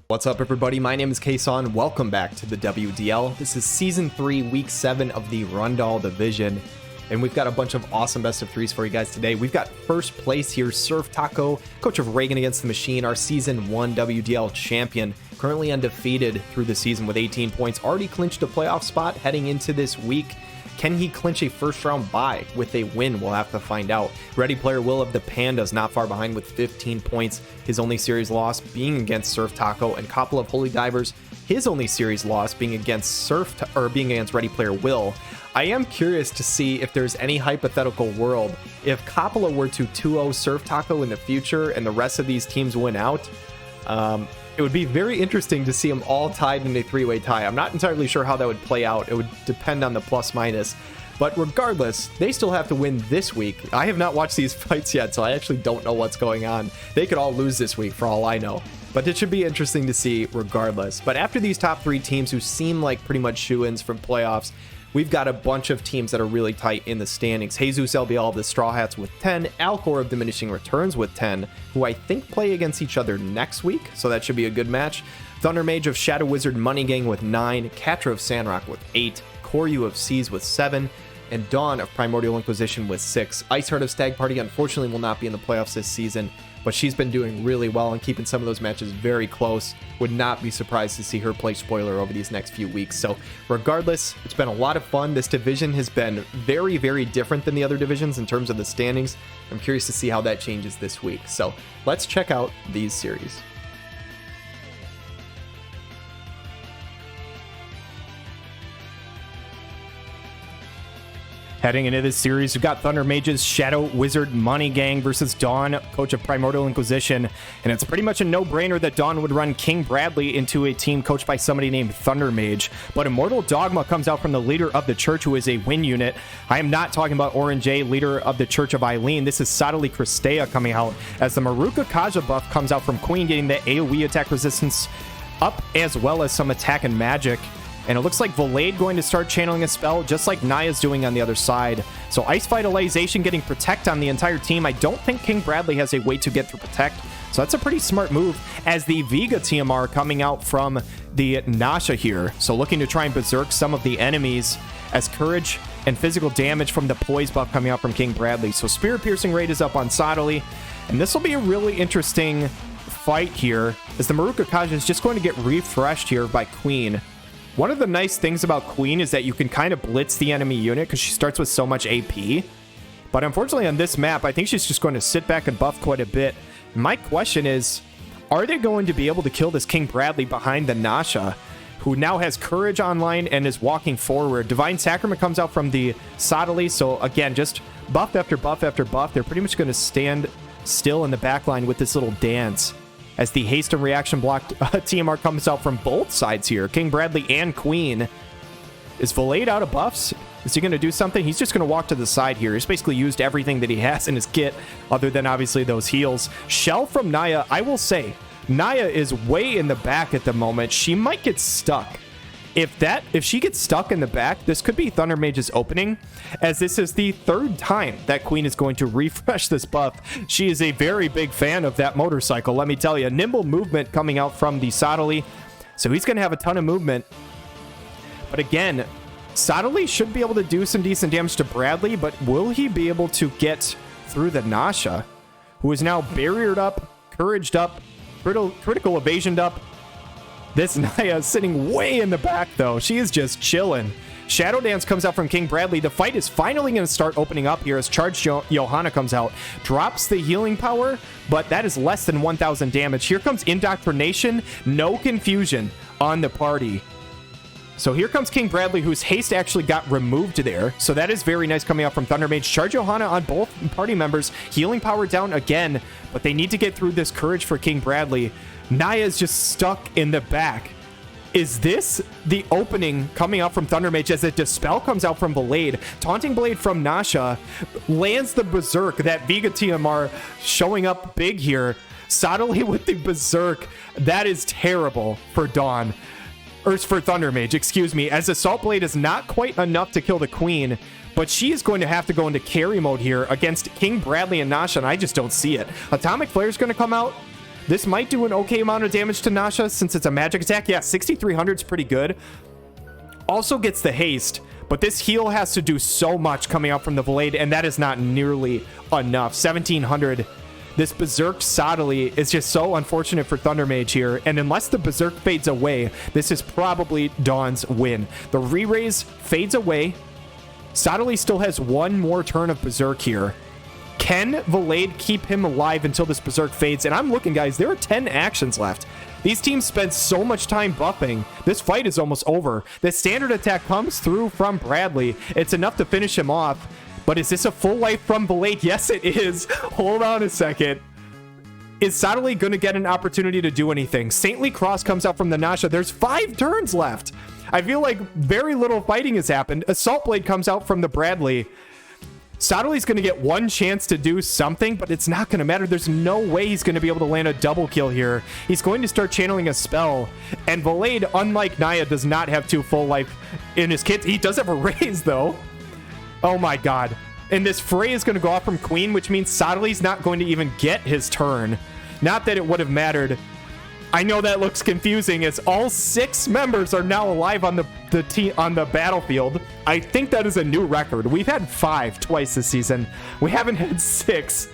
What's up, everybody? My name is Kason. Welcome back to the WDL. This is Season 3, Week 7 of the Rundall Division. And we've got a bunch of awesome best of threes for you guys today. We've got first place here, SurfTaco, coach of Raegen against the Machine, our Season 1 WDL champion. Currently undefeated through the season with 18 points. Already clinched a playoff spot heading into this week. Can he clinch a first round bye with a win? We'll have to find out. ReadyPlayerWill of the Pandas not far behind with 15 points. His only series loss being against SurfTaco, and Coppola of Holy Divers, his only series loss being against ReadyPlayerWill. I am curious to see if there's any hypothetical world if Coppola were to 2-0 SurfTaco in the future and the rest of these teams win out. It would be very interesting to see them all tied in a three-way tie. I'm not entirely sure how that would play out. It would depend on the plus-minus. But regardless, they still have to win this week. I have not watched these fights yet, so I actually don't know what's going on. They could all lose this week for all I know. But it should be interesting to see regardless. But after these top three teams who seem like pretty much shoo-ins from playoffs, we've got a bunch of teams that are really tight in the standings. JesusLBL of the Strawhats with 10, Alkor of Diminishing returns with 10, who I think play against each other next week, so that should be a good match. ThunderMage of Shadow Wizard Money Gang with 9, Catrah of Sandrock with 8, Koryu of S.E.E.S with 7, and Daewn of Primordial Inquisition with 6. IceHeart of Stag Party unfortunately will not be in the playoffs this season, but she's been doing really well and keeping some of those matches very close. Would not be surprised to see her play spoiler over these next few weeks. So regardless, it's been a lot of fun. This division has been very, very different than the other divisions in terms of the standings. I'm curious to see how that changes this week. So let's check out these series. Heading into this series, we've got ThunderMage's Shadow Wizard Money Gang versus Daewn, coach of Primordial Inquisition. And it's pretty much a no-brainer that Daewn would run King Bradley into a team coached by somebody named ThunderMage. But Immortal Dogma comes out from the leader of the church, who is a win unit. I am not talking about Orange A, leader of the Church of Eileen. This is Sodali Cristea coming out, as the Maruka Kaja buff comes out from Queen, getting the AoE attack resistance up, as well as some attack and magic. And it looks like Volade going to start channeling a spell, just like Naya's doing on the other side. So Ice Vitalization getting Protect on the entire team. I don't think King Bradley has a way to get through Protect, so that's a pretty smart move. As the Vega TMR coming out from the Nasha here. So looking to try and berserk some of the enemies, as Courage and physical damage from the Poise buff coming out from King Bradley. So Spirit Piercing rate is up on Sodali. And this will be a really interesting fight here, as the Maruka Kaja is just going to get refreshed here by Queen. One of the nice things about Queen is that you can kind of blitz the enemy unit because she starts with so much AP. But unfortunately on this map, I think she's just going to sit back and buff quite a bit. My question is, are they going to be able to kill this King Bradley behind the Nasha, who now has Courage online and is walking forward? Divine Sacrament comes out from the Sodali, so again, just buff after buff after buff. They're pretty much going to stand still in the backline with this little dance, as the haste and reaction block TMR comes out from both sides here. King Bradley and Queen. Is Volade out of buffs? Is he going to do something? He's just going to walk to the side here. He's basically used everything that he has in his kit, other than obviously those heals. Shell from Naya. I will say, Naya is way in the back at the moment. She might get stuck. If she gets stuck in the back, this could be ThunderMage's opening, as this is the third time that Queen is going to refresh this buff. She is a very big fan of that motorcycle, let me tell you. Nimble movement coming out from the Sodali, so he's going to have a ton of movement. But again, Sodali should be able to do some decent damage to Bradley, but will he be able to get through the Nasha, who is now barriered up, couraged up, critical evasioned up? This Naya is sitting way in the back, though. She is just chilling. Shadow Dance comes out from King Bradley. The fight is finally going to start opening up here as Charged Johanna comes out. Drops the healing power, but that is less than 1,000 damage. Here comes Indoctrination. No confusion on the party. So here comes King Bradley, whose haste actually got removed there. So that is very nice coming out from ThunderMage. Charge Johanna on both party members. Healing power down again, but they need to get through this Courage for King Bradley. Naya is just stuck in the back. Is this the opening coming out from ThunderMage, as a Dispel comes out from Blade? Taunting Blade from Nasha lands the Berserk. That Vega TMR showing up big here. Sodali with the Berserk. That is terrible for Daewn. Or for ThunderMage, excuse me, as Assault Blade is not quite enough to kill the Queen, but she is going to have to go into carry mode here against King Bradley and Nasha, and I just don't see it. Atomic Flare is going to come out. This might do an okay amount of damage to Nasha since it's a magic attack. Yeah, 6,300 is pretty good. Also gets the haste, but this heal has to do so much coming out from the Blade, and that is not nearly enough. 1,700. This Berserk Sodily is just so unfortunate for ThunderMage here, and unless the Berserk fades away, this is probably Dawn's win. The re-raise fades away. Sodily still has one more turn of Berserk here. Can Valade keep him alive until this Berserk fades? And I'm looking, guys, there are 10 actions left. These teams spent so much time buffing. This fight is almost over. The standard attack comes through from Bradley. It's enough to finish him off. But is this a full life from Valade? Yes, it is. Hold on a second. Is Sodily going to get an opportunity to do anything? Saintly Cross comes out from the Nasha. There's 5 turns left. I feel like very little fighting has happened. Assault Blade comes out from the Bradley. Sodily's going to get one chance to do something, but it's not going to matter. There's no way he's going to be able to land a double kill here. He's going to start channeling a spell. And Valade, unlike Naya, does not have 2 full life in his kit. He does have a raise, though. Oh my god. And this Fray is going to go off from Queen, which means Sodily's not going to even get his turn. Not that it would have mattered. I know that looks confusing as all 6 members are now alive on the battlefield. I think that is a new record. We've had 5 twice this season. We haven't had 6.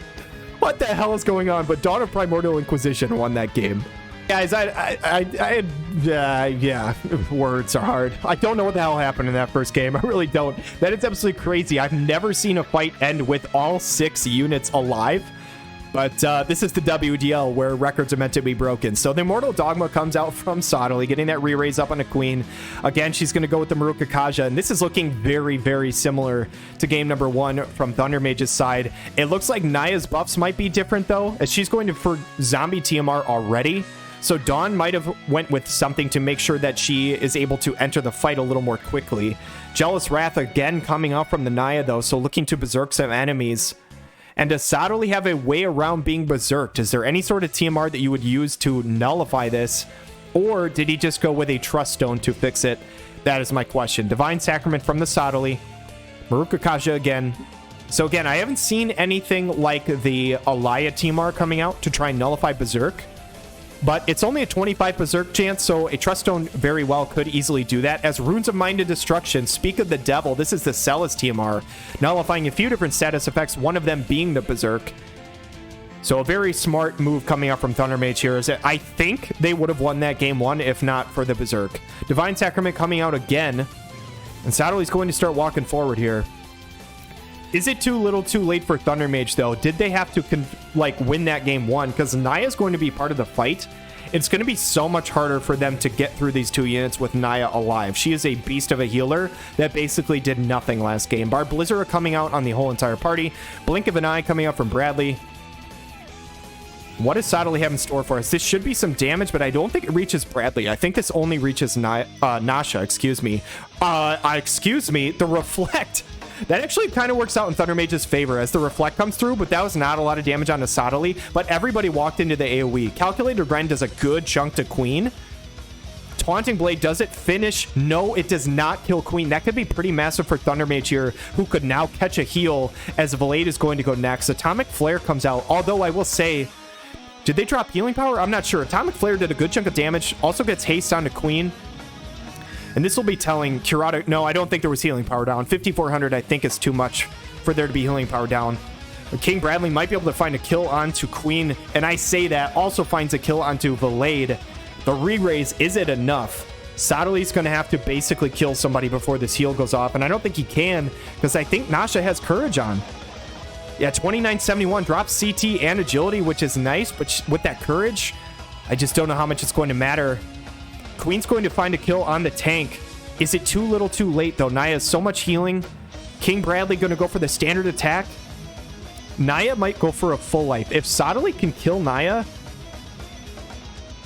What the hell is going on? But Dawn of Primordial Inquisition won that game. Guys, yeah, words are hard. I don't know what the hell happened in that first game. I really don't. That is absolutely crazy. I've never seen a fight end with all 6 units alive. But this is the WDL where records are meant to be broken. So the Immortal Dogma comes out from Sodily, getting that re-raise up on a Queen. Again, she's going to go with the Maruka Kaja. And this is looking very, very similar to game number 1 from ThunderMage's side. It looks like Naya's buffs might be different, though, as she's going for zombie TMR already. So Dawn might have went with something to make sure that she is able to enter the fight a little more quickly. Jealous Wrath again coming out from the Naya, though, so looking to berserk some enemies. And does Sodily have a way around being berserked? Is there any sort of TMR that you would use to nullify this? Or did he just go with a Trust Stone to fix it? That is my question. Divine Sacrament from the Sodily. Maruka Kaja again. So again, I haven't seen anything like the Alaya TMR coming out to try and nullify Berserk. But it's only a 25 Berserk chance, so a Trust Stone very well could easily do that. As Runes of Mind and Destruction, speak of the devil, this is the S.E.E.S TMR, nullifying a few different status effects, one of them being the Berserk. So a very smart move coming up from ThunderMage here is that I think they would have won that game 1 if not for the Berserk. Divine Sacrament coming out again, and Sodily's going to start walking forward here. Is it too little too late for ThunderMage, though? Did they have to, win that game 1? Because Naya's going to be part of the fight. It's going to be so much harder for them to get through these 2 units with Naya alive. She is a beast of a healer that basically did nothing last game. Bar Blizzard coming out on the whole entire party. Blink of an Eye coming out from Bradley. What does Sodily have in store for us? This should be some damage, but I don't think it reaches Bradley. I think this only reaches Nasha, excuse me. The Reflect. That actually kind of works out in ThunderMage's favor as the Reflect comes through, but that was not a lot of damage on the Sodily, but everybody walked into the AoE. Calculated Rend does a good chunk to Queen. Taunting Blade, does it finish? No, it does not kill Queen. That could be pretty massive for ThunderMage here, who could now catch a heal as Valade is going to go next. Atomic Flare comes out, although I will say, did they drop Healing Power? I'm not sure. Atomic Flare did a good chunk of damage, also gets haste onto Queen. And this will be telling Curado. No, I don't think there was healing power down. 5,400, I think, is too much for there to be healing power down. But King Bradley might be able to find a kill onto Queen. And I say that, also finds a kill onto Valade. The re-raise, is it enough? Sodily's going to have to basically kill somebody before this heal goes off. And I don't think he can, because I think Nasha has Courage on. Yeah, 2971 drops CT and Agility, which is nice. But with that Courage, I just don't know how much it's going to matter. Queen's going to find a kill on the tank. Is it too little too late, though? Naya has so much healing. King Bradley going to go for the standard attack. Naya might go for a full life. If Sodily can kill Naya,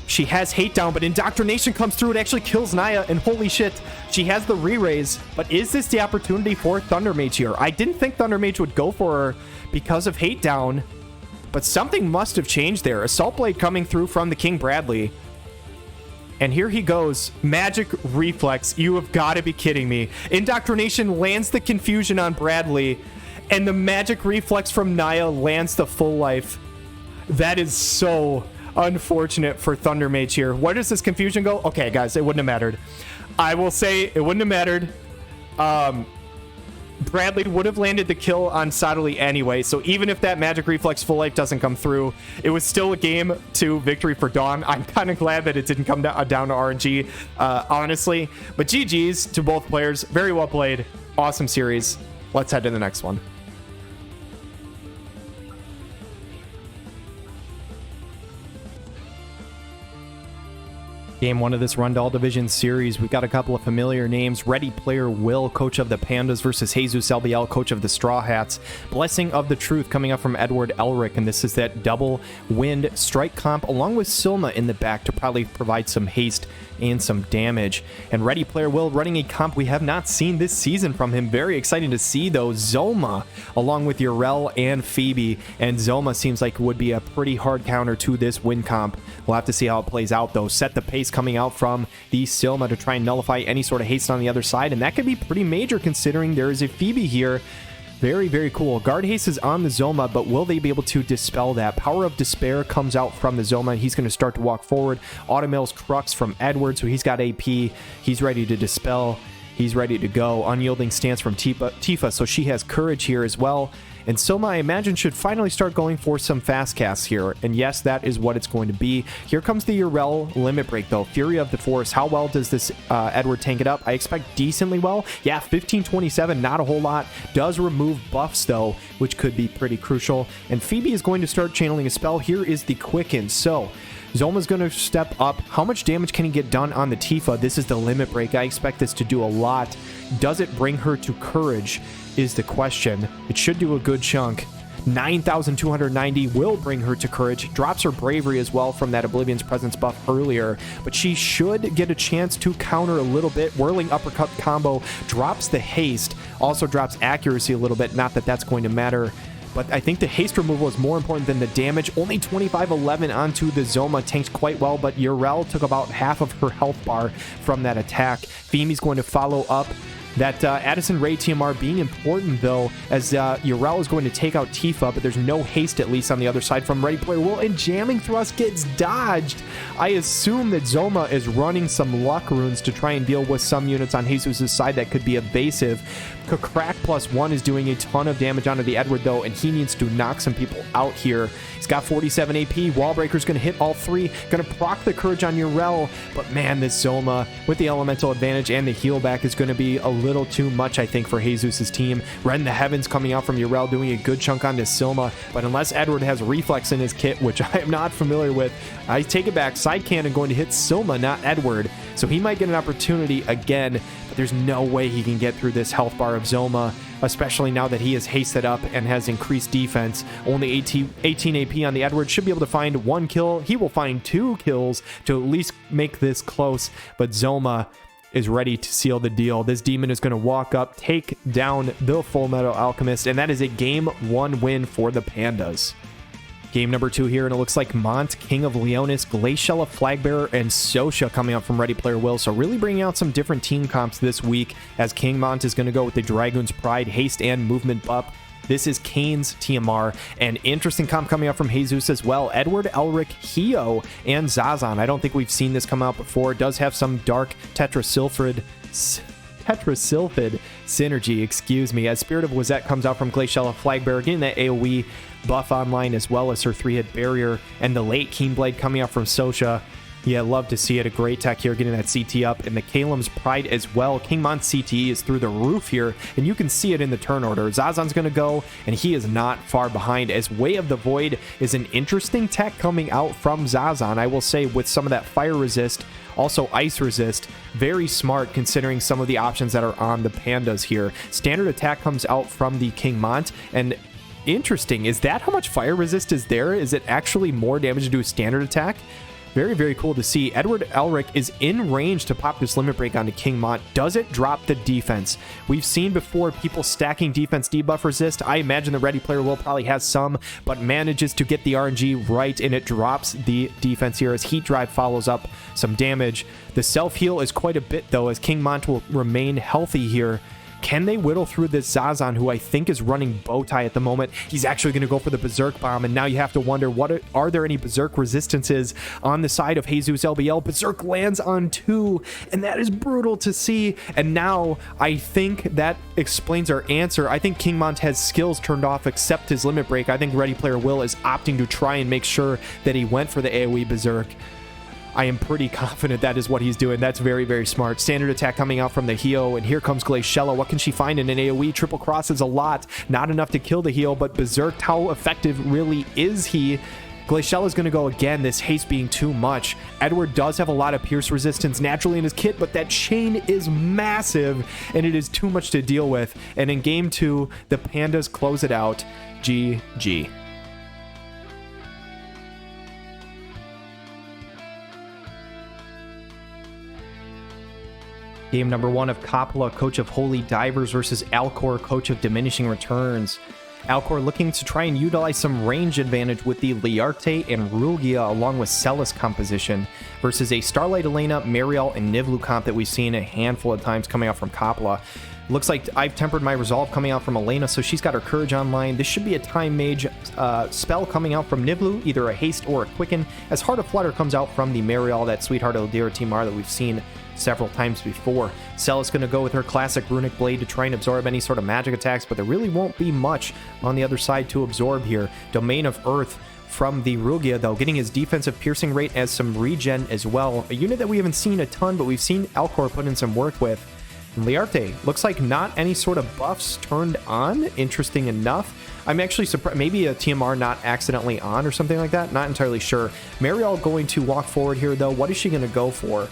she has hate down, but Indoctrination comes through. It actually kills Naya, and holy shit, she has the re-raise. But is this the opportunity for ThunderMage here? I didn't think ThunderMage would go for her because of hate down, but something must have changed there. Assault Blade coming through from the King Bradley. And here he goes. Magic Reflex. You have got to be kidding me. Indoctrination lands the confusion on Bradley, and the Magic Reflex from Naya lands the full life. That is so Unfortunate for ThunderMage here. Where does this confusion go? Okay, guys, it wouldn't have mattered. I will say it wouldn't have mattered. Bradley would have landed the kill on Sottily anyway, so even if that magic reflex full life doesn't come through, it was still a game to victory for Dawn. I'm kind of glad that it didn't come down to RNG, honestly. But GG's to both players. Very well played. Awesome series. Let's head to the next one. Game 1 of this Rundall Division series, we've got a couple of familiar names. ReadyPlayerWill, coach of the Pandas, versus JesusLBL, coach of the Strawhats. Blessing of the Truth coming up from Edward Elric, and this is that double wind strike comp along with Silma in the back to probably provide some haste and some damage. And ReadyPlayerWill running a comp we have not seen this season from him. Very exciting to see, though. Zoma along with Urel and Phoebe, and Zoma seems like would be a pretty hard counter to this win comp. We'll have to see how it plays out, though. Set the pace coming out from the Silma to try and nullify any sort of haste on the other side, and that could be pretty major considering there is a Phoebe here. Very, very cool. Guard haste is on the Zoma, but will they be able to dispel that? Power of Despair comes out from the Zoma, and he's going to start to walk forward. Automail's Crux from Edward, so he's got AP. He's ready to dispel. He's ready to go. Unyielding Stance from Tifa, so she has Courage here as well. And Silma, I imagine, should finally start going for some fast casts here. And yes, that is what it's going to be. Here comes the Urel limit break, though. Fury of the Forest. How well does this Edward tank it up? I expect decently well. Yeah, 1527, not a whole lot. Does remove buffs, though, which could be pretty crucial. And Phoebe is going to start channeling a spell. Here is the Quicken. So Zoma's going to step up. How much damage can he get done on the Tifa? This is the limit break. I expect this to do a lot. Does it bring her to Courage is the question. It should do a good chunk. 9,290 will bring her to Courage. Drops her Bravery as well from that Oblivion's Presence buff earlier, but she should get a chance to counter a little bit. Whirling Uppercut combo drops the haste, also drops accuracy a little bit. Not that that's going to matter, but I think the haste removal is more important than the damage. Only 2511 onto the Zoma, tanked quite well, but Urel took about half of her health bar from that attack. Phoebe's going to follow up. That Addison Ray TMR being important, though, as Urel is going to take out Tifa, but there's no haste, at least on the other side from ReadyPlayerWill, and Jamming Thrust gets dodged. I assume that Zoma is running some luck runes to try and deal with some units on Jesus' side that could be evasive. Crack +1 is doing a ton of damage onto the Edward, though, and he needs to knock some people out here. He's got 47 AP. Wallbreaker's going to hit all three. Going to proc the Courage on Urel, but man, this Zoma with the elemental advantage and the heal back is going to be a little too much, I think, for Jesus' team. Rend the Heavens coming out from Urel, doing a good chunk on this Silma, but unless Edward has Reflex in his kit, which I am not familiar with, I take it back. Side cannon going to hit Silma, not Edward, so he might get an opportunity again, but there's no way he can get through this health bar of Zoma, especially now that he is hasted up and has increased defense. Only 18 AP on the Edward. Should be able to find one kill. He will find 2 kills to at least make this close, but Zoma is ready to seal the deal. This demon is going to walk up, take down the Full Metal Alchemist, and that is a game 1 win for the Pandas. Game number 2 here, and it looks like Mont, King of Leonis, Glaciella, Flagbearer, and Sosha coming up from ReadyPlayerWill. So really bringing out some different team comps this week, as King Mont is going to go with the Dragoon's Pride, haste, and movement buff. This is Kane's TMR, and interesting comp coming up from Jesus as well. Edward, Elric, Hio, and Zazan. I don't think we've seen this come out before. It does have some dark tetrasilphid synergy, excuse me, as Spirit of Wazette comes out from Glaciella, Flagbearer, getting that AoE buff online, as well as her 3-hit barrier, and the late Keenblade coming out from Sosha. Yeah, love to see it. A great tech here, getting that CT up, and the Kalem's Pride as well. King Mont's CTE is through the roof here, and you can see it in the turn order. Zazan's going to go, and he is not far behind, as Way of the Void is an interesting tech coming out from Zazan, I will say, with some of that fire resist, also ice resist. Very smart considering some of the options that are on the Pandas here. Standard attack comes out from the King Mont, and interesting, is that how much fire resist is there? Is it actually more damage to do a standard attack? Very, very cool to see. Edward Elric is in range to pop this limit break onto King Mont. Does it drop the defense? We've seen before people stacking defense debuff resist. I imagine the ReadyPlayerWill probably has some, but manages to get the RNG right, and it drops the defense here as Heat Drive follows up some damage. The self-heal is quite a bit, though, as King Mont will remain healthy here. Can they whittle through this Zazan, who I think is running Bowtie at the moment? He's actually going to go for the Berserk Bomb, and now you have to wonder, are there any Berserk resistances on the side of JesusLBL? Berserk lands on 2, and that is brutal to see. And now I think that explains our answer. I think King Montez's skills turned off except his limit break. I think ReadyPlayerWill is opting to try and make sure that he went for the AoE Berserk. I am pretty confident that is what he's doing. That's very, very smart. Standard attack coming out from the Hio, and here comes Glaciella. What can she find in an AoE? Triple cross is a lot. Not enough to kill the Hio, but Berserk, how effective really is he? Glaciella's going to go again, this haste being too much. Edward does have a lot of pierce resistance naturally in his kit, but that chain is massive, and it is too much to deal with. And in game 2, the Pandas close it out. GG. Game number 1 of Coppola, coach of Holy Divers, versus Alkor, coach of Diminishing Returns. Alkor looking to try and utilize some range advantage with the Liarte and Rulgia along with S.E.E.S composition versus a Starlight Elena, Mariel, and Nivlu comp that we've seen a handful of times coming out from Coppola. Looks like I've tempered my resolve coming out from Elena, so she's got her courage online. This should be a time mage spell coming out from Nivlu, either a haste or a quicken, as Heart of Flutter comes out from the Mariel, that Sweetheart Eldir Timar that we've seen several times before. S.E.E.S going to go with her classic Runic Blade to try and absorb any sort of magic attacks, but there really won't be much on the other side to absorb here. Domain of Earth from the Rulgia, though, getting his defensive piercing rate as some regen as well. A unit that we haven't seen a ton, but we've seen Alkor put in some work with. And Liarte, looks like not any sort of buffs turned on, interesting enough. I'm actually surprised, maybe a TMR not accidentally on or something like that, not entirely sure. Mariel going to walk forward here, though. What is she going to go for?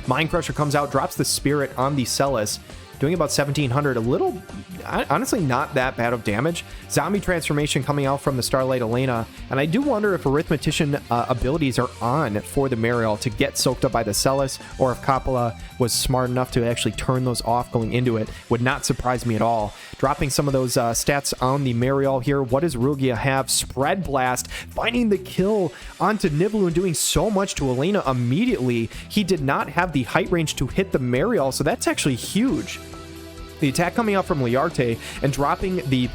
Mind Crusher comes out, drops the Spirit on the S.E.E.S, doing about 1700, a little, honestly, not that bad of damage. Zombie Transformation coming out from the Starlight Elena, and I do wonder if Arithmetician abilities are on for the Mariel to get soaked up by the S.E.E.S, or if Coppola was smart enough to actually turn those off going into it. Would not surprise me at all. Dropping some of those stats on the Mariel here. What does Rulgia have? Spread Blast, finding the kill onto Nivlu and doing so much to Elena immediately. He did not have the height range to hit the Mariel, so that's actually huge. The attack coming out from Liarte and dropping the,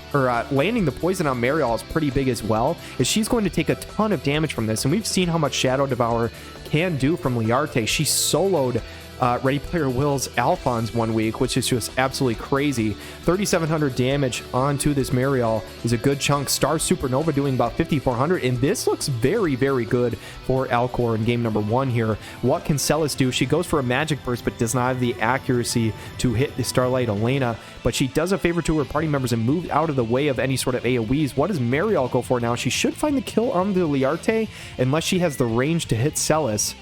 landing the poison on Mariel is pretty big as well, as she's going to take a ton of damage from this, and we've seen how much Shadow Devour can do from Liarte. She soloed ReadyPlayerWill's Alphonse 1 week, which is just absolutely crazy. 3,700 damage onto this Mariel is a good chunk. Star Supernova doing about 5,400, and this looks very, very good for Alkor in game number 1 here. What can S.E.E.S do? She goes for a Magic Burst, but does not have the accuracy to hit the Starlight Elena, but she does a favor to her party members and move out of the way of any sort of AoEs. What does Mariel go for now? She should find the kill on the Liarte, unless she has the range to hit S.E.E.S.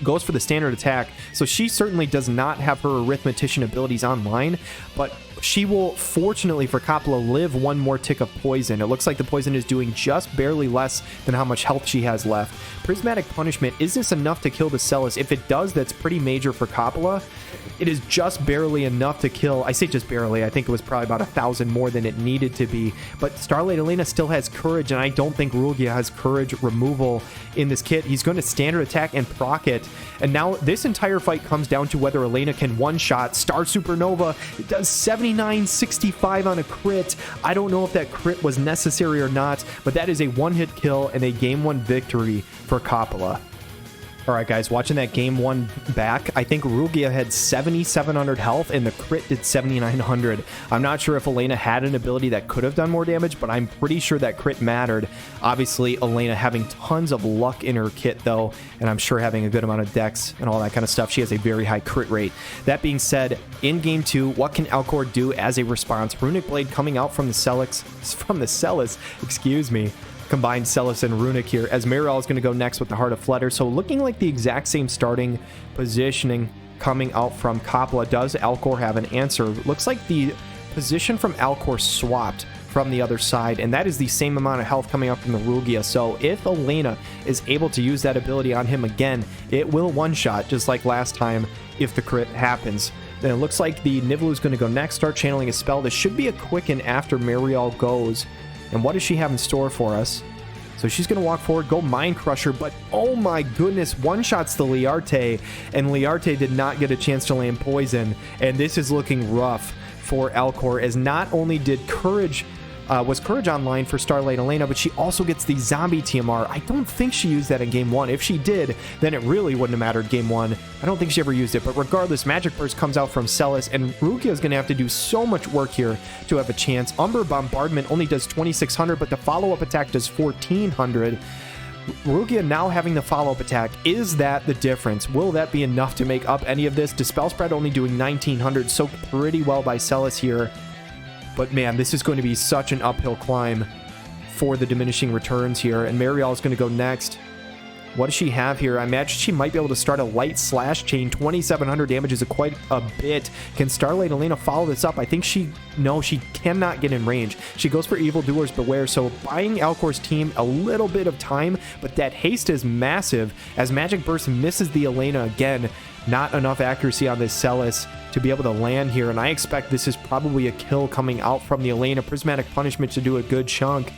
Goes for the standard attack, so she certainly does not have her Arithmetician abilities online, but she will, fortunately for Coppola, live one more tick of poison. It looks like the poison is doing just barely less than how much health she has left. Prismatic Punishment, is this enough to kill the S.E.E.S? If it does, that's pretty major for Coppola. It is just barely enough to kill. I say just barely. I think it was probably about 1,000 more than it needed to be. But Starlight Elena still has courage, and I don't think Rulgia has courage removal in this kit. He's going to standard attack and proc it. And now this entire fight comes down to whether Elena can one-shot Star Supernova. It does 79-65 on a crit. I don't know if that crit was necessary or not, but that is a one-hit kill and a game 1 victory for Coppola. All right, guys, watching that game 1 back, I think Rulgia had 7,700 health and the crit did 7,900. I'm not sure if Elena had an ability that could have done more damage, but I'm pretty sure that crit mattered. Obviously, Elena having tons of luck in her kit, though, and I'm sure having a good amount of dex and all that kind of stuff. She has a very high crit rate. That being said, in game 2, what can Alkor do as a response? Runic Blade coming out from the S.E.E.S, excuse me. Combined S.E.E.S and Runic here, as Mariel is going to go next with the Heart of Flutter. So looking like the exact same starting positioning coming out from Coppola. Does Alkor have an answer? Looks like the position from Alkor swapped from the other side, and that is the same amount of health coming out from the Rulgia. So if Elena is able to use that ability on him again, it will one-shot, just like last time, if the crit happens. Then it looks like the Nivlu is going to go next, start channeling a spell. This should be a quicken after Mariel goes. And what does she have in store for us? So she's going to walk forward, go Mind Crusher, but oh my goodness, one-shots the Liarte, and Liarte did not get a chance to land poison, and this is looking rough for Alkor, as not only did Courage was Courage online for Starlight Elena, but she also gets the zombie TMR. I don't think she used that in game 1. If she did, then it really wouldn't have mattered game 1. I don't think she ever used it, but regardless, Magic Burst comes out from S.E.E.S, and Rukia is going to have to do so much work here to have a chance. Umber Bombardment only does 2,600, but the follow-up attack does 1,400. Rukia now having the follow-up attack, is that the difference? Will that be enough to make up any of this? Dispel Spread only doing 1,900, so pretty well by S.E.E.S here. But man, this is going to be such an uphill climb for the Diminishing Returns here. And Mariel is going to go next. What does she have here? I imagine she might be able to start a light slash chain. 2,700 damage is quite a bit. Can Starlight Elena follow this up? I think no, she cannot get in range. She goes for Evildoers Beware, so buying Alkor's team a little bit of time, but that haste is massive as Magic Burst misses the Elena again. Not enough accuracy on this S.E.E.S to be able to land here, and I expect this is probably a kill coming out from the Elena. Prismatic Punishment to do a good chunk.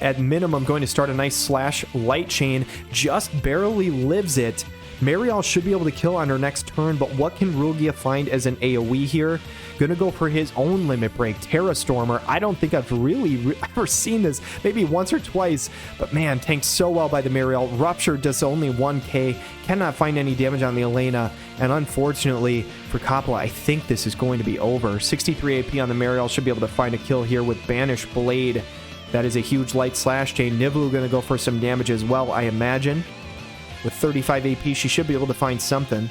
At minimum, going to start a nice slash light chain, just barely lives it. Mariel should be able to kill on her next turn, but what can Rugia find as an AoE here? Gonna go for his own limit break, Terra Stormer. I don't think I've really ever seen this, maybe once or twice, but man, tanked so well by the Mariel. Rupture does only 1k, cannot find any damage on the Elena, and unfortunately for Coppola, I think this is going to be over. 63 AP on the Mariel, should be able to find a kill here with Banish Blade. That is a huge light slash chain. Nivlu gonna go for some damage as well, I imagine. With 35 AP, she should be able to find something.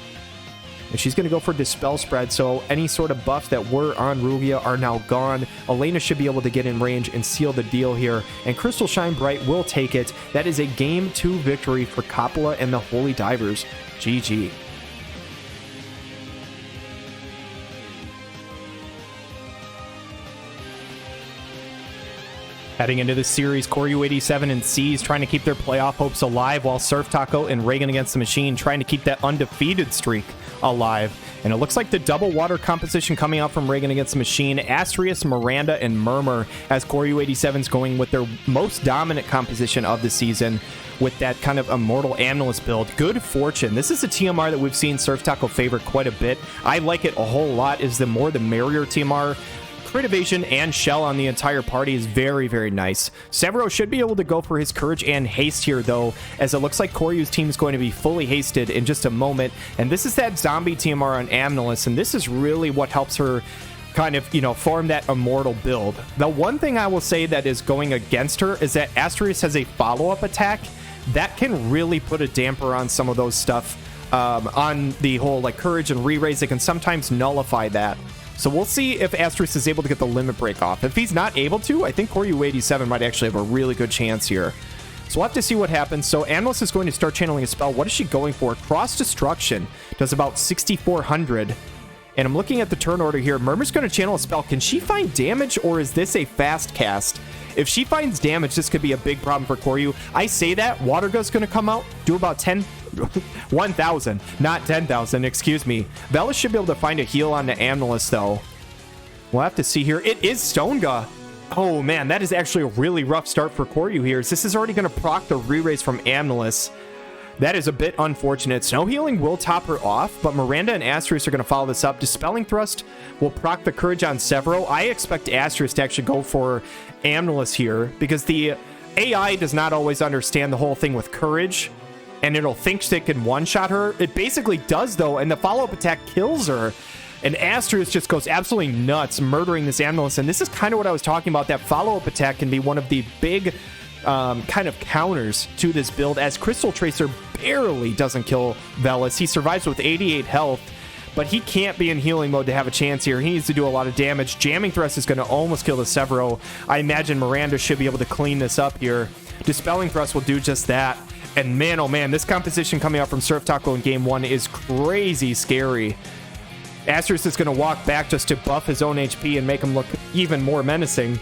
And she's going to go for Dispel Spread, so any sort of buffs that were on Rugia are now gone. Elena should be able to get in range and seal the deal here. And Crystal Shine Bright will take it. That is a Game 2 victory for Coppola and the Holy Divers. GG. Heading into this series, CoreU87 and S.E.E.S trying to keep their playoff hopes alive, while SurfTaco and Raegen Against the Machine trying to keep that undefeated streak alive. And it looks like the double water composition coming out from Raegen Against the Machine, S.E.E.S, Miranda, and Murmur, as CoreU87's going with their most dominant composition of the season with that kind of Immortal Amnilus build. Good Fortune. This is a TMR that we've seen SurfTaco favor quite a bit. I like it a whole lot. Is the more the merrier TMR. Crit Evasion and Shell on the entire party is very, very nice. Severo should be able to go for his Courage and Haste here, though, as it looks like Koryu's team is going to be fully hasted in just a moment. And this is that zombie TMR on Amnilus, and this is really what helps her kind of, form that immortal build. The one thing I will say that is going against her is that S.E.E.S has a follow-up attack that can really put a damper on some of those stuff, on the whole, Courage and Re-Raise. It can sometimes nullify that. So we'll see if S.E.E.S is able to get the limit break off. If he's not able to, I think CoreU87 might actually have a really good chance here. So we'll have to see what happens. So Amnilus is going to start channeling a spell. What is she going for? Cross Destruction does about 6,400. And I'm looking at the turn order here. Murmur's going to channel a spell. Can she find damage, or is this a fast cast? If she finds damage, this could be a big problem for Koryu. I say that. Water Gust going to come out, do about 1,000, not 10,000, excuse me. Velas should be able to find a heal on the Amnilus, though. We'll have to see here. It is Stonega. Oh, man, that is actually a really rough start for Koryu here. This is already going to proc the re-raise from Amnilus. That is a bit unfortunate. Snow Healing will top her off, but Miranda and S.E.E.S are going to follow this up. Dispelling Thrust will proc the Courage on Severo. I expect S.E.E.S to actually go for Amnilus here, because the AI does not always understand the whole thing with Courage, and it'll think it can one-shot her. It basically does, though, and the follow-up attack kills her. And S.E.E.S just goes absolutely nuts, murdering this Amnilus. And this is kind of what I was talking about. That follow-up attack can be one of the big kind of counters to this build, as Crystal Tracer barely doesn't kill Velas. He survives with 88 health, but he can't be in healing mode to have a chance here. He needs to do a lot of damage. Jamming Thrust is going to almost kill the Severo. I imagine Miranda should be able to clean this up here. Dispelling Thrust will do just that. And man, oh man, this composition coming out from SurfTaco in game 1 is crazy scary. S.E.E.S is going to walk back just to buff his own HP and make him look even more menacing.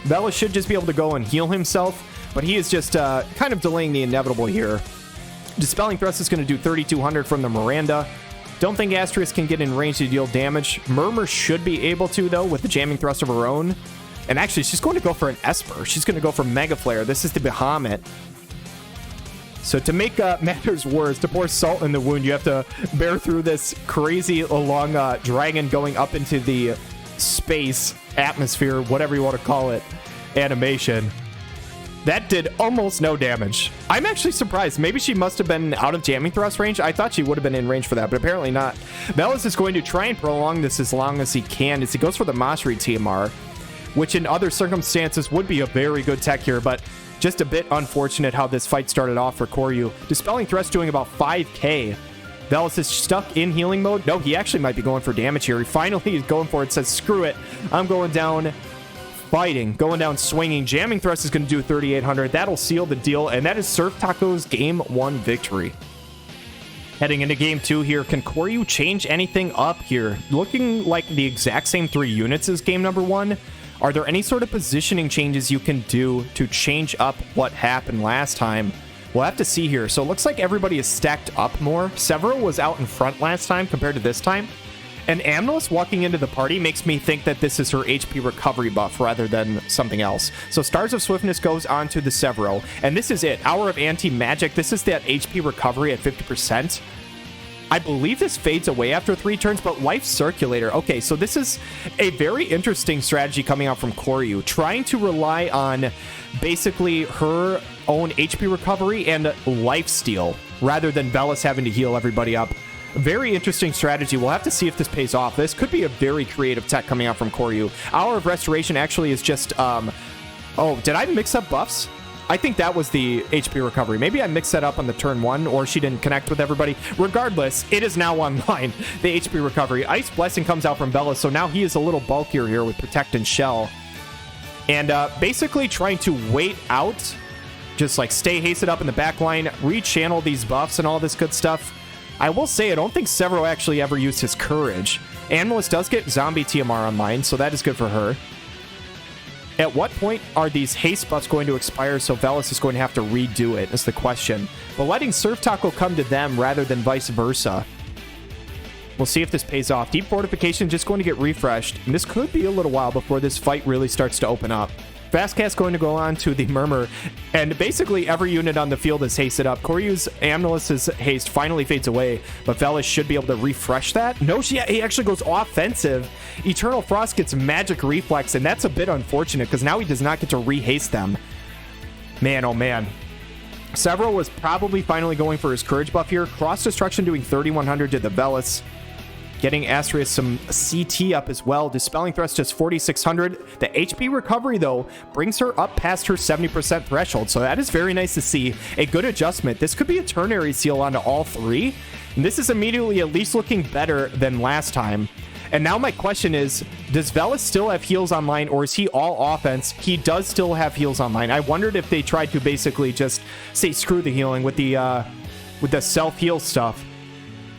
Velas should just be able to go and heal himself, but he is just kind of delaying the inevitable here. Dispelling Thrust is going to do 3,200 from the Miranda. Don't think S.E.E.S can get in range to deal damage. Murmur should be able to, though, with the Jamming Thrust of her own. And actually, she's going to go for an Esper. She's going to go for Mega Flare. This is the Bahamut. So to make matters worse, to pour salt in the wound, you have to bear through this crazy long dragon going up into the space, atmosphere, whatever you want to call it, animation. That did almost no damage. I'm actually surprised. Maybe she must have been out of jamming thrust range. I thought she would have been in range for that, but apparently not. Velas is going to try and prolong this as long as he can as he goes for the Mashri TMR, which in other circumstances would be a very good tech here, but just a bit unfortunate how this fight started off for Koryu. Dispelling Thrust doing about 5k. Velas is stuck in healing mode. No, he actually might be going for damage here. He finally is going for it, says, screw it. I'm going down fighting, going down swinging. Jamming Thrust is going to do 3,800. That'll seal the deal, and that is SurfTaco's Game 1 victory. Heading into Game 2 here, can Koryu change anything up here? Looking like the exact same 3 units as Game number 1. Are there any sort of positioning changes you can do to change up what happened last time? We'll have to see here. So it looks like everybody is stacked up more. Severo was out in front last time compared to this time. And Amnelis walking into the party makes me think that this is her HP recovery buff rather than something else. So Stars of Swiftness goes on to the Severo. And this is it. Hour of Anti-Magic. This is that HP recovery at 50%. I believe this fades away after 3 turns, but Life Circulator. Okay, so this is a very interesting strategy coming out from Koryu, trying to rely on basically her own HP recovery and life steal, rather than Velas having to heal everybody up. Very interesting strategy. We'll have to see if this pays off. This could be a very creative tech coming out from Koryu. Hour of Restoration actually is just... oh, did I mix up buffs? I think that was the HP recovery. Maybe I mixed that up on the turn 1, or she didn't connect with everybody. Regardless, it is now online, the HP recovery. Ice Blessing comes out from Velas, so now he is a little bulkier here with Protect and Shell. And basically trying to wait out, just like stay hasted up in the back line, rechannel these buffs and all this good stuff. I will say, I don't think Severo actually ever used his Courage. Amnelis does get Zombie TMR online, so that is good for her. At what point are these haste buffs going to expire, so Velas is going to have to redo it, is the question. But letting SurfTaco come to them rather than vice versa. We'll see if this pays off. Deep Fortification just going to get refreshed, and this could be a little while before this fight really starts to open up. Fastcast going to go on to the Murmur, and basically every unit on the field is hasted up. Koryu's Amnelis' haste finally fades away, but Velas should be able to refresh that. No, he actually goes offensive. Eternal Frost gets Magic Reflex, and that's a bit unfortunate because now he does not get to re-haste them. Man, oh man. Severo was probably finally going for his Courage buff here. Cross Destruction doing 3,100 to the Velas. Getting Asterisk some CT up as well. Dispelling Thrust just 4,600. The HP recovery, though, brings her up past her 70% threshold. So that is very nice to see. A good adjustment. This could be a ternary seal onto all 3. And this is immediately at least looking better than last time. And now my question is, does Velas still have heals online, or is he all offense? He does still have heals online. I wondered if they tried to basically just say screw the healing with the self-heal stuff.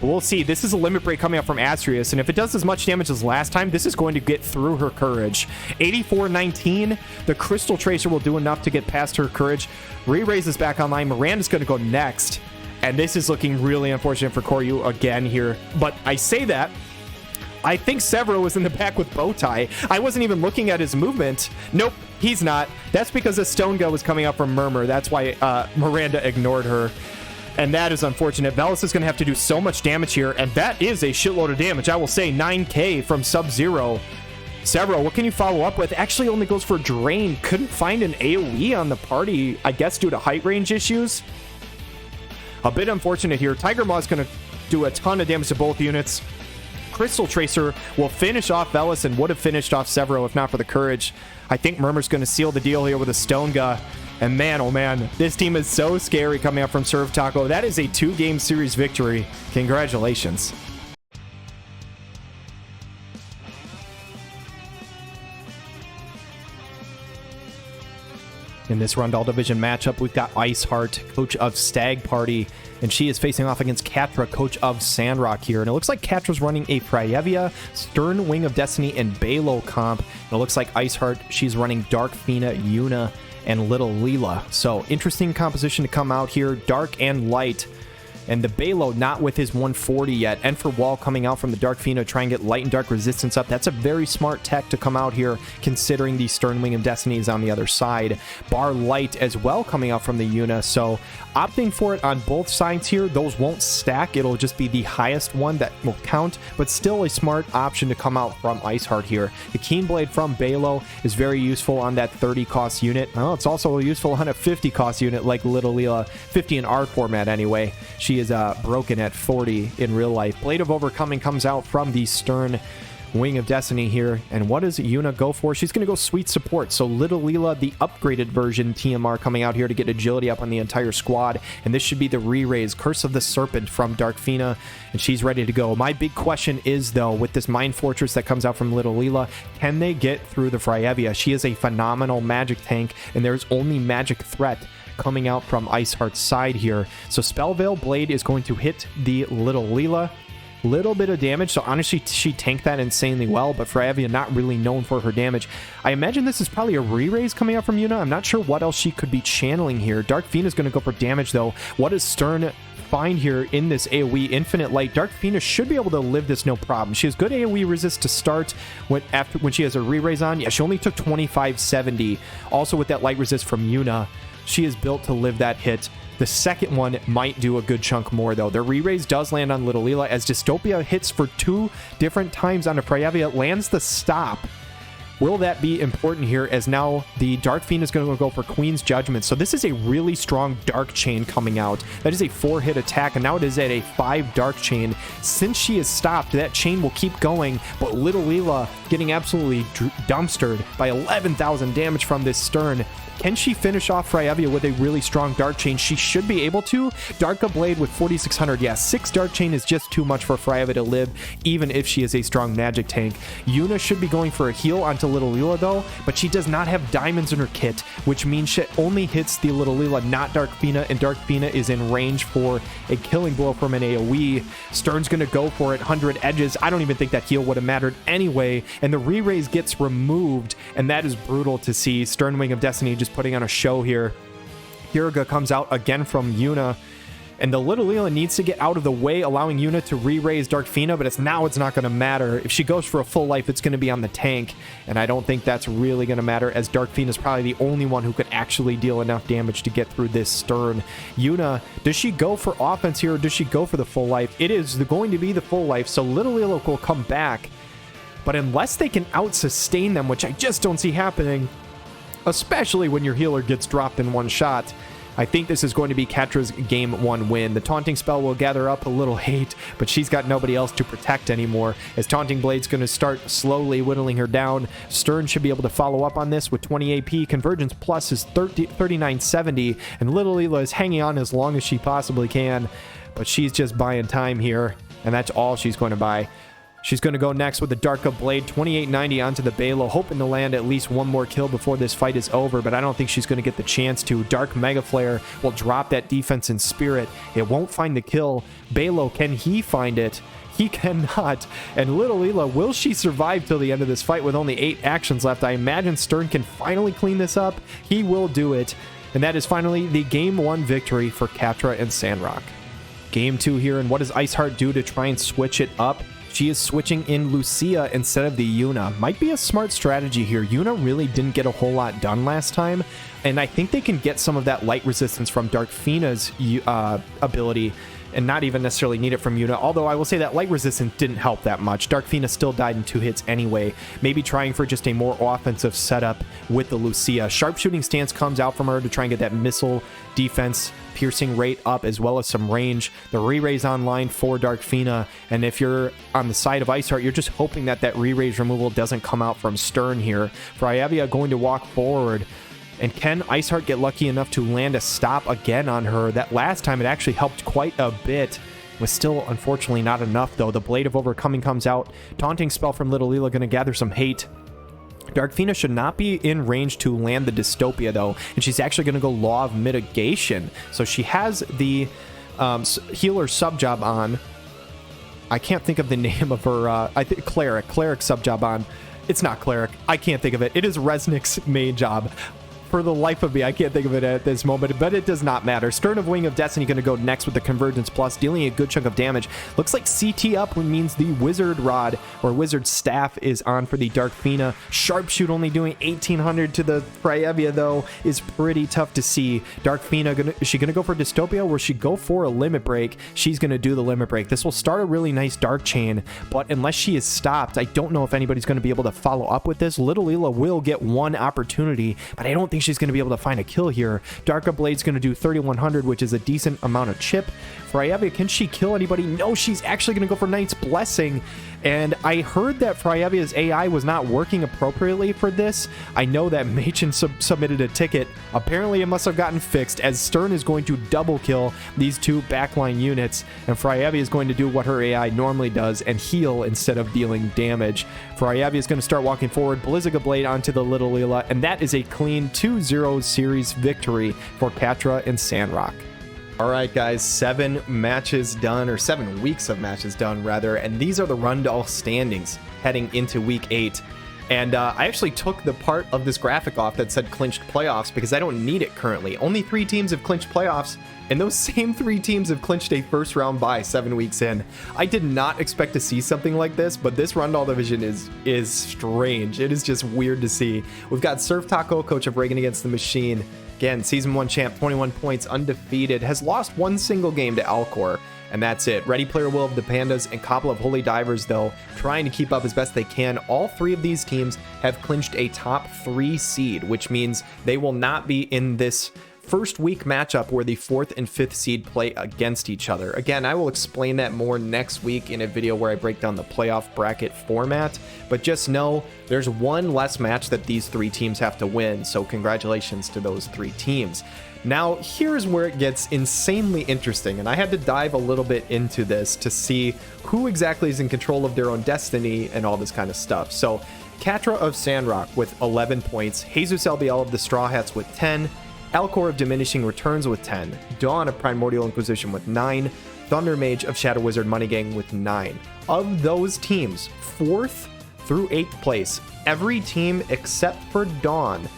But we'll see. This is a limit break coming up from S.E.E.S, and if it does as much damage as last time, this is going to get through her Courage. 84-19. The Crystal Tracer will do enough to get past her Courage. Re-Raise is back online. Miranda's going to go next. And this is looking really unfortunate for Koryu again here. But I say that, I think Severo was in the back with Bowtie. I wasn't even looking at his movement. Nope, he's not. That's because a Stone Gun was coming up from Murmur. That's why Miranda ignored her. And that is unfortunate. Velas is going to have to do so much damage here, and that is a shitload of damage. I will say 9k from Sub-Zero. Severo, what can you follow up with? Actually only goes for Drain. Couldn't find an AoE on the party, I guess due to height range issues. A bit unfortunate here. Tiger Maw is going to do a ton of damage to both units. Crystal Tracer will finish off Velas and would have finished off Severo if not for the Courage. I think Murmur's going to seal the deal here with a Stone Gun. And man, oh man, this team is so scary coming up from SurfTaco. That is a 2-game series victory. Congratulations. In this Rundall Division matchup, we've got IceHeart, coach of Stag Party, and she is facing off against Catrah, coach of Sandrock here. And it looks like Catrah's running a Pryevia, Stern Wing of Destiny, and Balo comp. And it looks like IceHeart, she's running Dark Fina, Yuna, and Little Leela. So interesting composition to come out here. Dark and light And the Balo not with his 140 yet. And for Wall coming out from the Dark Fina, try and get light and dark resistance up. That's a very smart tech to come out here, considering the Stern Wing of Destiny is on the other side. Bar light as well coming out from the Yuna. So opting for it on both sides here. Those won't stack. It'll just be the highest one that will count, but still a smart option to come out from IceHeart here. The Keen Blade from Balo is very useful on that 30 cost unit. Well, it's also useful on a 50 cost unit like Little Leela, 50 in our format anyway. She is broken at 40 in real life. Blade of Overcoming comes out from the Stern Wing of Destiny here. And what does Yuna go for? She's going to go Sweet Support. So Little Leela, the upgraded version TMR, coming out here to get agility up on the entire squad. And this should be the re-raise Curse of the Serpent from Dark Fina. And she's ready to go. My big question is, though, with this Mind Fortress that comes out from Little Leela, can they get through the Fryevia? She is a phenomenal magic tank, and there's only magic threat coming out from IceHeart's side here. So Spellveil Blade is going to hit the Little Leela. Little bit of damage, so honestly she tanked that insanely well, but Fryevia not really known for her damage. I imagine this is probably a re-raise coming out from Yuna. I'm not sure what else she could be channeling here. Dark Fina is going to go for damage, though. What does Stern find here in this AoE? Infinite Light. Dark Fina should be able to live this no problem. She has good AoE resist to start when she has a re-raise on. Yeah, she only took 2570. Also with that light resist from Yuna, she is built to live that hit. The second one might do a good chunk more, though. The re-raise does land on Little Leela as Dystopia hits for 2 different times on a Fryevia. Lands the stop. Will that be important here, as now the Dark Fiend is going to go for Queen's Judgment. So this is a really strong Dark Chain coming out. That is a 4-hit attack, and now it is at a 5 Dark Chain. Since she is stopped, that chain will keep going, but Little Leela getting absolutely dumpstered by 11,000 damage from this Stern. Can she finish off Fryevia with a really strong Dark Chain? She should be able to. Darka Blade with 4,600. Yeah, 6 Dark Chain is just too much for Fryevia to live, even if she is a strong magic tank. Yuna should be going for a heal onto Little Leela, though, but she does not have diamonds in her kit, which means she only hits the Little Leela, not Dark Fina, and Dark Fina is in range for a killing blow from an AoE. Stern's going to go for it. 100 edges. I don't even think that heal would have mattered anyway, and the re-raise gets removed, and that is brutal to see. Stern Wing of Destiny just putting on a show here. Hirga comes out again from Yuna, and the Little Leela needs to get out of the way, allowing Yuna to re-raise Dark Fina, but it's not going to matter. If she goes for a full life, it's going to be on the tank, and I don't think that's really going to matter, as Dark Fina is probably the only one who could actually deal enough damage to get through this Stern. Yuna, does she go for offense here, or does she go for the full life? It is going to be the full life, so Little Leela will come back, but unless they can out-sustain them, which I just don't see happening, especially when your healer gets dropped in one shot, I think this is going to be Catrah's game 1 win. The Taunting Spell will gather up a little hate, but she's got nobody else to protect anymore, as Taunting Blade's going to start slowly whittling her down. Stern should be able to follow up on this with 20 AP. Convergence Plus is 3970, and Little Leela is hanging on as long as she possibly can, but she's just buying time here, and that's all she's going to buy. She's going to go next with the Darka Blade, 2890 onto the Balo, hoping to land at least one more kill before this fight is over, but I don't think she's going to get the chance to. Dark Mega Flare will drop that defense in spirit. It won't find the kill. Balo, can he find it? He cannot. And Little Leela, will she survive till the end of this fight with only 8 actions left? I imagine Stern can finally clean this up. He will do it. And that is finally the Game 1 victory for Catrah and Sandrock. Game 2 here, and what does IceHeart do to try and switch it up? She is switching in Lucia instead of the Yuna. Might be a smart strategy here. Yuna really didn't get a whole lot done last time, and I think they can get some of that light resistance from Dark Fina's ability and not even necessarily need it from Yuna, although I will say that light resistance didn't help that much. Dark Fina still died in 2 hits anyway. Maybe trying for just a more offensive setup with the Lucia. Sharpshooting stance comes out from her to try and get that missile defense piercing rate up, as well as some range. The re-raise online for Dark Fina, and if you're on the side of IceHeart, you're just hoping that that re-raise removal doesn't come out from Stern here. Fryevia going to walk forward, and can IceHeart get lucky enough to land a stop again on her? That last time it actually helped quite a bit. Was still unfortunately not enough, though. The Blade of Overcoming comes out. Taunting Spell from Little Leela going to gather some hate. Dark Fina should not be in range to land the Dystopia, though, and she's actually going to go Law of Mitigation. So she has the healer sub-job on. I can't think of the name of her, I think Cleric sub-job on. It's not Cleric. I can't think of it. It is Resnick's main job. For the life of me, I can't think of it at this moment, but it does not matter. Stern of Wing of Destiny going to go next with the Convergence Plus, dealing a good chunk of damage. Looks like CT up means the Wizard Rod or Wizard Staff is on for the Dark Fina. Sharpshoot only doing 1800 to the Fryevia, though, is pretty tough to see. Dark Fina, is she going to go for Dystopia or will she go for a Limit Break? She's going to do the Limit Break. This will start a really nice Dark Chain, but unless she is stopped, I don't know if anybody's going to be able to follow up with this. Little Ela will get one opportunity, but I don't think she's going to be able to find a kill here. Darka Blade's going to do 3100, which is a decent amount of chip. Fryevia, can she kill anybody? No, she's actually going to go for Knight's Blessing. And I heard that Fryevia's AI was not working appropriately for this. I know that Machen submitted a ticket. Apparently it must have gotten fixed, as Stern is going to double kill these two backline units, and Fryevia is going to do what her AI normally does and heal instead of dealing damage. Fryevia is going to start walking forward, Blizziga Blade onto the Little Ela, and that is a clean 2-0 series victory for Catrah and Sandrock. All right, guys, 7 matches done, or 7 weeks of matches done, rather, and these are the Rundall standings heading into week 8. And I actually took the part of this graphic off that said clinched playoffs because I don't need it currently. Only 3 teams have clinched playoffs, and those same 3 teams have clinched a first round bye 7 weeks in. I did not expect to see something like this, but this Rundall division is strange. It is just weird to see. We've got SurfTaco, coach of Raegen Against the Machine. Again, Season 1 champ, 21 points, undefeated, has lost 1 single game to Alkor, and that's it. ReadyPlayerWill of the Pandas and Coppola of Holy Divers, though, trying to keep up as best they can. All 3 of these teams have clinched a top 3 seed, which means they will not be in this first week matchup where the 4th and 5th seed play against each other. Again, I will explain that more next week in a video where I break down the playoff bracket format, but just know there's 1 less match that these 3 teams have to win, so congratulations to those 3 teams. Now, here's where it gets insanely interesting, and I had to dive a little bit into this to see who exactly is in control of their own destiny and all this kind of stuff. So, Catrah of Sandrock with 11 points, JesusLBL of the Strawhats with 10, Alkor of Diminishing returns with 10, Daewn of Primordial Inquisition with 9, ThunderMage of Shadow Wizard Money Gang with 9. Of those teams, 4th through 8th place, every team except for Daewn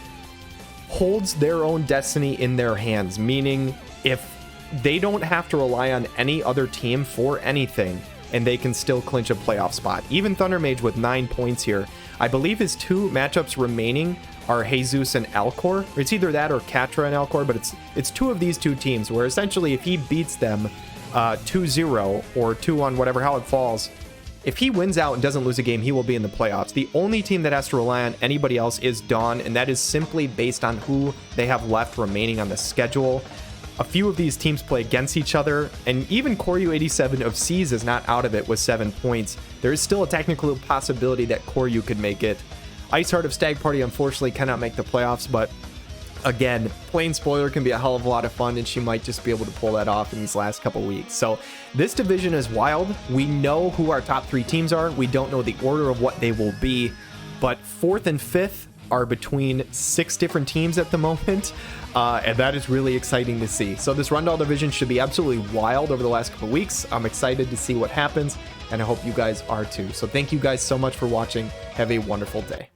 holds their own destiny in their hands, meaning if they don't have to rely on any other team for anything, and they can still clinch a playoff spot. Even ThunderMage with 9 points here. I believe his 2 matchups remaining are Jesus and Alkor. It's either that or Catrah and Alkor, but it's 2 of these 2 teams where essentially if he beats them 2-0 or 2-1, whatever, how it falls, if he wins out and doesn't lose a game, he will be in the playoffs. The only team that has to rely on anybody else is Daewn, and that is simply based on who they have left remaining on the schedule. A few of these teams play against each other, and even Koryu87 of S.E.E.S is not out of it with 7 points. There is still a technical possibility that Koryu could make it. IceHeart of Stag Party unfortunately cannot make the playoffs, but again, plain spoiler, can be a hell of a lot of fun, and she might just be able to pull that off in these last couple weeks. So this division is wild. We know who our top 3 teams are. We don't know the order of what they will be, but 4th and 5th are between 6 different teams at the moment, and that is really exciting to see. So this Rundall division should be absolutely wild over the last couple weeks. I'm excited to see what happens, and I hope you guys are too. So thank you guys so much for watching. Have a wonderful day.